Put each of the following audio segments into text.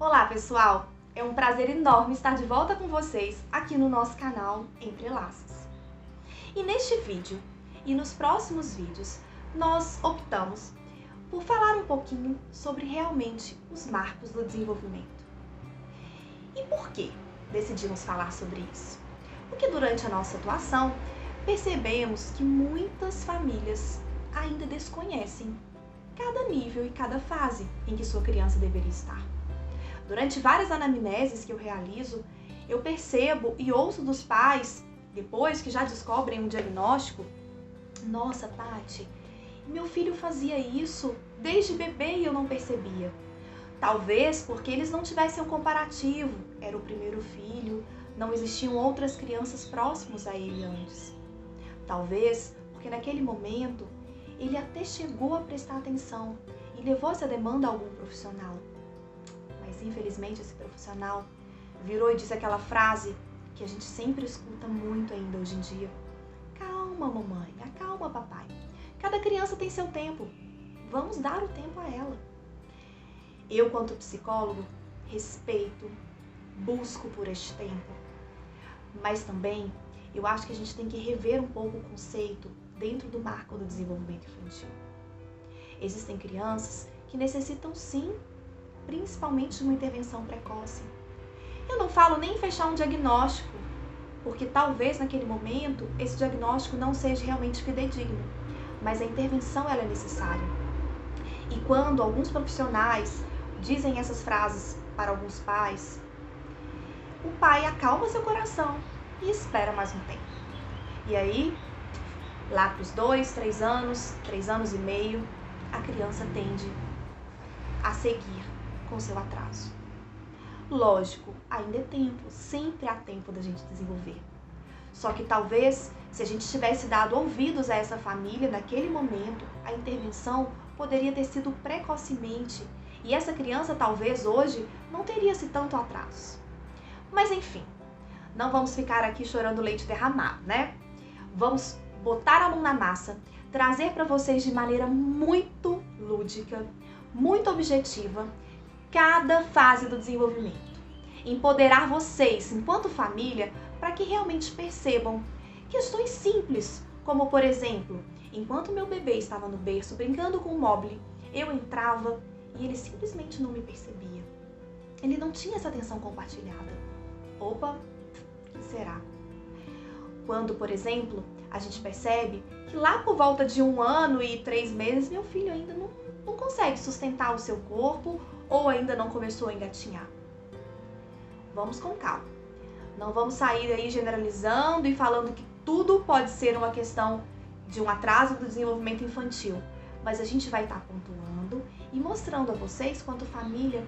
Olá pessoal, é um prazer enorme estar de volta com vocês aqui no nosso canal Entre Laços. E neste vídeo e nos próximos vídeos nós optamos por falar um pouquinho sobre realmente os marcos do desenvolvimento. E por que decidimos falar sobre isso? Porque durante a nossa atuação percebemos que muitas famílias ainda desconhecem cada nível e cada fase em que sua criança deveria estar. Durante várias anamneses que eu realizo, eu percebo e ouço dos pais, depois que já descobrem um diagnóstico: nossa, Tati, meu filho fazia isso desde bebê e eu não percebia. Talvez porque eles não tivessem um comparativo, era o primeiro filho, não existiam outras crianças próximas a ele antes. Talvez porque naquele momento ele até chegou a prestar atenção e levou essa demanda a algum profissional. Mas infelizmente esse profissional virou e disse aquela frase que a gente sempre escuta muito ainda hoje em dia: calma mamãe, acalma papai, cada criança tem seu tempo, vamos dar o tempo a ela. Eu, quanto psicólogo, respeito, busco por este tempo, mas também eu acho que a gente tem que rever um pouco o conceito dentro do marco do desenvolvimento infantil. Existem crianças que necessitam sim, principalmente de uma intervenção precoce. Eu não falo nem em fechar um diagnóstico, porque talvez naquele momento esse diagnóstico não seja realmente fidedigno, mas a intervenção ela é necessária. E quando alguns profissionais dizem essas frases para alguns pais, o pai acalma seu coração e espera mais um tempo. E aí, lá para os 2, 3 anos e meio, a criança tende a seguir com seu atraso. Lógico, ainda é tempo, sempre há tempo da gente desenvolver. Só que talvez, se a gente tivesse dado ouvidos a essa família naquele momento, a intervenção poderia ter sido precocemente e essa criança talvez hoje não teria esse tanto atraso. Mas enfim, não vamos ficar aqui chorando leite derramado, né? Vamos botar a mão na massa, trazer para vocês de maneira muito lúdica, muito objetiva, cada fase do desenvolvimento. Empoderar vocês, enquanto família, para que realmente percebam questões simples, como por exemplo, enquanto meu bebê estava no berço brincando com o mobile, eu entrava e ele simplesmente não me percebia. Ele não tinha essa atenção compartilhada. Opa, o que será? Quando, por exemplo, a gente percebe que lá por volta de 1 ano e 3 meses, meu filho ainda não consegue sustentar o seu corpo ou ainda não começou a engatinhar. Vamos com calma. Não vamos sair aí generalizando e falando que tudo pode ser uma questão de um atraso do desenvolvimento infantil. Mas a gente vai estar pontuando e mostrando a vocês, quanto família,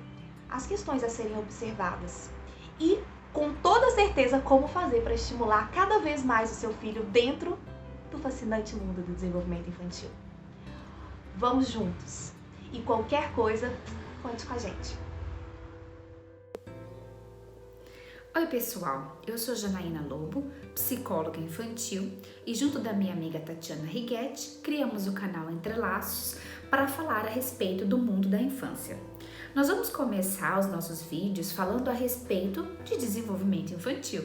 as questões a serem observadas. E com toda certeza como fazer para estimular cada vez mais o seu filho dentro do fascinante mundo do desenvolvimento infantil. Vamos juntos! E qualquer coisa, conte com a gente! Oi pessoal, eu sou Janaína Lobo, psicóloga infantil, e junto da minha amiga Tatiana Righetti, criamos o canal Entre Laços para falar a respeito do mundo da infância. Nós vamos começar os nossos vídeos falando a respeito de desenvolvimento infantil.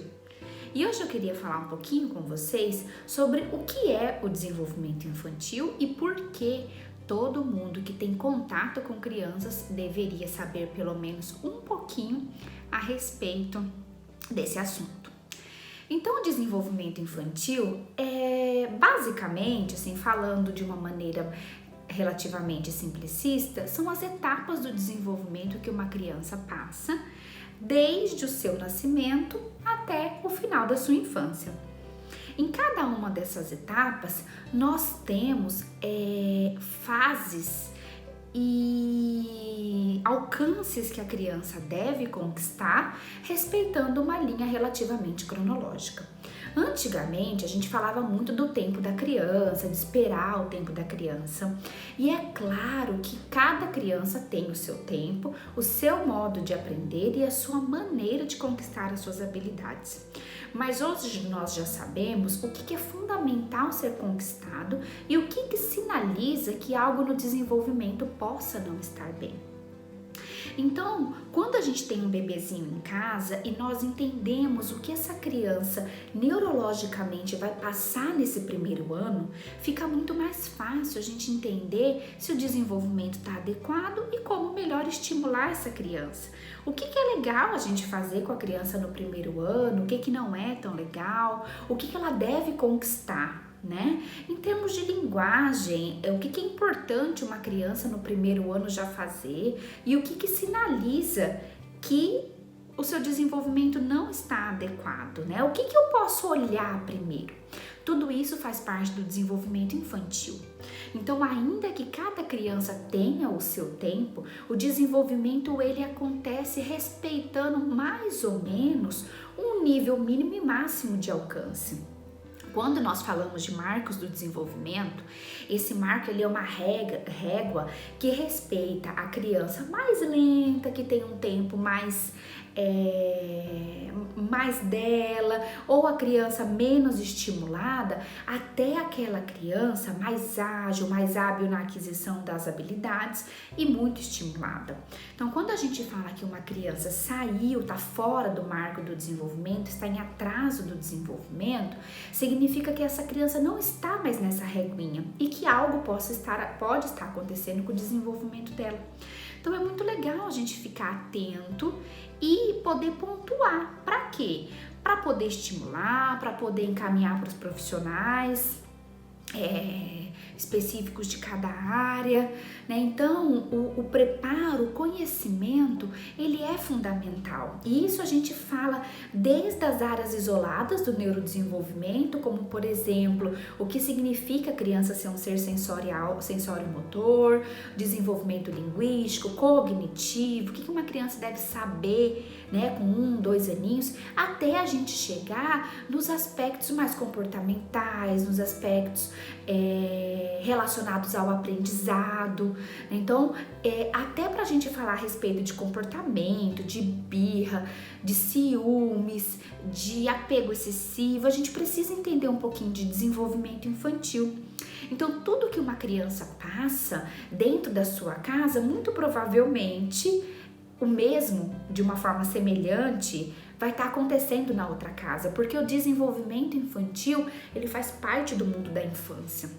E hoje eu queria falar um pouquinho com vocês sobre o que é o desenvolvimento infantil e por que todo mundo que tem contato com crianças deveria saber pelo menos um pouquinho a respeito desse assunto. Então, o desenvolvimento infantil é basicamente, assim, falando de uma maneira relativamente simplicista, são as etapas do desenvolvimento que uma criança passa desde o seu nascimento até o final da sua infância. Em cada uma dessas etapas, nós temos fases e alcances que a criança deve conquistar, respeitando uma linha relativamente cronológica. Antigamente, a gente falava muito do tempo da criança, de esperar o tempo da criança. E é claro que cada criança tem o seu tempo, o seu modo de aprender e a sua maneira de conquistar as suas habilidades. Mas hoje nós já sabemos o que é fundamental ser conquistado e o que sinaliza que algo no desenvolvimento possa não estar bem. Então, quando a gente tem um bebezinho em casa e nós entendemos o que essa criança neurologicamente vai passar nesse primeiro ano, fica muito mais fácil a gente entender se o desenvolvimento está adequado e como melhor estimular essa criança. O que é legal a gente fazer com a criança no primeiro ano, o que não é tão legal, o que ela deve conquistar. Né? Em termos de linguagem, o que é importante uma criança no primeiro ano já fazer e o que sinaliza que o seu desenvolvimento não está adequado, né? O que eu posso olhar primeiro? Tudo isso faz parte do desenvolvimento infantil. Então, ainda que cada criança tenha o seu tempo, o desenvolvimento ele acontece respeitando mais ou menos um nível mínimo e máximo de alcance. Quando nós falamos de marcos do desenvolvimento, esse marco ele é uma régua que respeita a criança mais lenta, que tem um tempo mais dela, ou a criança menos estimulada, até aquela criança mais ágil, mais hábil na aquisição das habilidades e muito estimulada. Então, quando a gente fala que uma criança saiu, está fora do marco do desenvolvimento, está em atraso do desenvolvimento, significa que essa criança não está mais nessa reguinha e que algo pode estar acontecendo com o desenvolvimento dela. Então é muito legal a gente ficar atento e poder pontuar. Para quê? Para poder estimular, para poder encaminhar para os profissionais específicos de cada área, né? Então, o preparo, o conhecimento, ele é fundamental. E isso a gente fala desde as áreas isoladas do neurodesenvolvimento, como, por exemplo, o que significa a criança ser um ser sensório-motor, desenvolvimento linguístico, cognitivo, o que uma criança deve saber, né, com 1, 2 aninhos, até a gente chegar nos aspectos mais comportamentais, nos aspectos relacionados ao aprendizado. Então, até para a gente falar a respeito de comportamento, de birra, de ciúmes, de apego excessivo, a gente precisa entender um pouquinho de desenvolvimento infantil. Então, tudo que uma criança passa dentro da sua casa, muito provavelmente o mesmo, de uma forma semelhante, vai estar acontecendo na outra casa, porque o desenvolvimento infantil, ele faz parte do mundo da infância.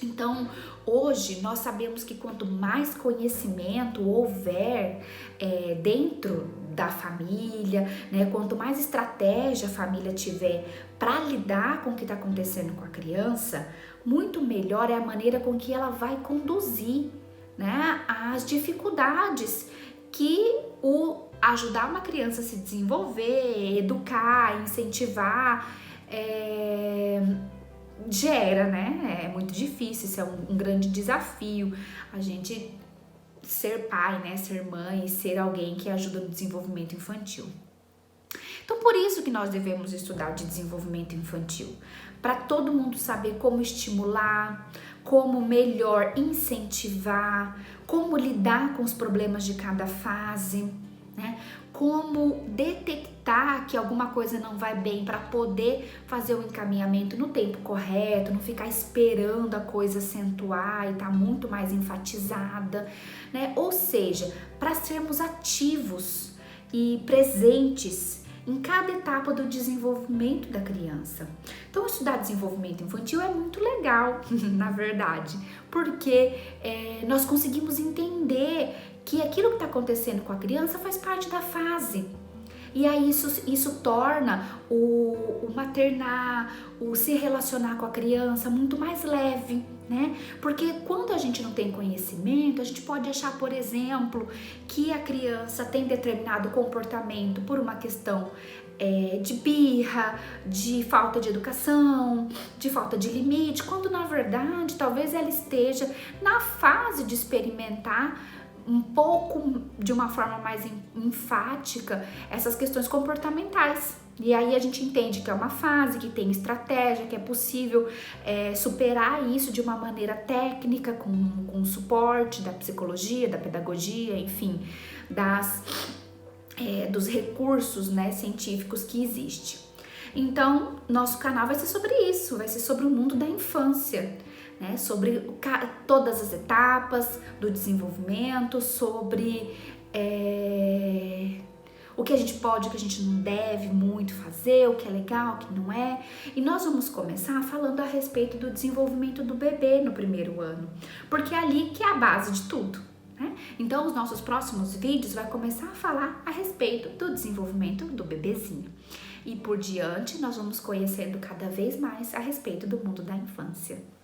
Então, hoje nós sabemos que quanto mais conhecimento houver dentro da família, né, quanto mais estratégia a família tiver para lidar com o que está acontecendo com a criança, muito melhor é a maneira com que ela vai conduzir, né, as dificuldades que ajudar uma criança a se desenvolver, educar, incentivar, gera, né? É muito difícil, isso é um grande desafio, a gente ser pai, né? Ser mãe, ser alguém que ajuda no desenvolvimento infantil. Então, por isso que nós devemos estudar de desenvolvimento infantil, para todo mundo saber como estimular, como melhor incentivar, como lidar com os problemas de cada fase, né? Como detectar que alguma coisa não vai bem para poder fazer o encaminhamento no tempo correto, não ficar esperando a coisa acentuar e estar muito mais enfatizada, né? Ou seja, para sermos ativos e presentes em cada etapa do desenvolvimento da criança. Então, estudar desenvolvimento infantil é muito legal, na verdade, porque nós conseguimos entender que aquilo que está acontecendo com a criança faz parte da fase. E aí isso torna o maternar, o se relacionar com a criança muito mais leve, né? Porque quando a gente não tem conhecimento, a gente pode achar, por exemplo, que a criança tem determinado comportamento por uma questão de birra, de falta de educação, de falta de limite, quando na verdade talvez ela esteja na fase de experimentar um pouco de uma forma mais enfática essas questões comportamentais. E aí a gente entende que é uma fase, que tem estratégia, que é possível superar isso de uma maneira técnica, com suporte da psicologia, da pedagogia, enfim, dos recursos, né, científicos que existem. Então, nosso canal vai ser sobre isso, vai ser sobre o mundo da infância, né, sobre todas as etapas do desenvolvimento, sobre o que a gente pode, o que a gente não deve muito fazer, o que é legal, o que não é. E nós vamos começar falando a respeito do desenvolvimento do bebê no primeiro ano, porque é ali que é a base de tudo, né? Então, os nossos próximos vídeos vai começar a falar a respeito do desenvolvimento do bebezinho. E por diante, nós vamos conhecendo cada vez mais a respeito do mundo da infância.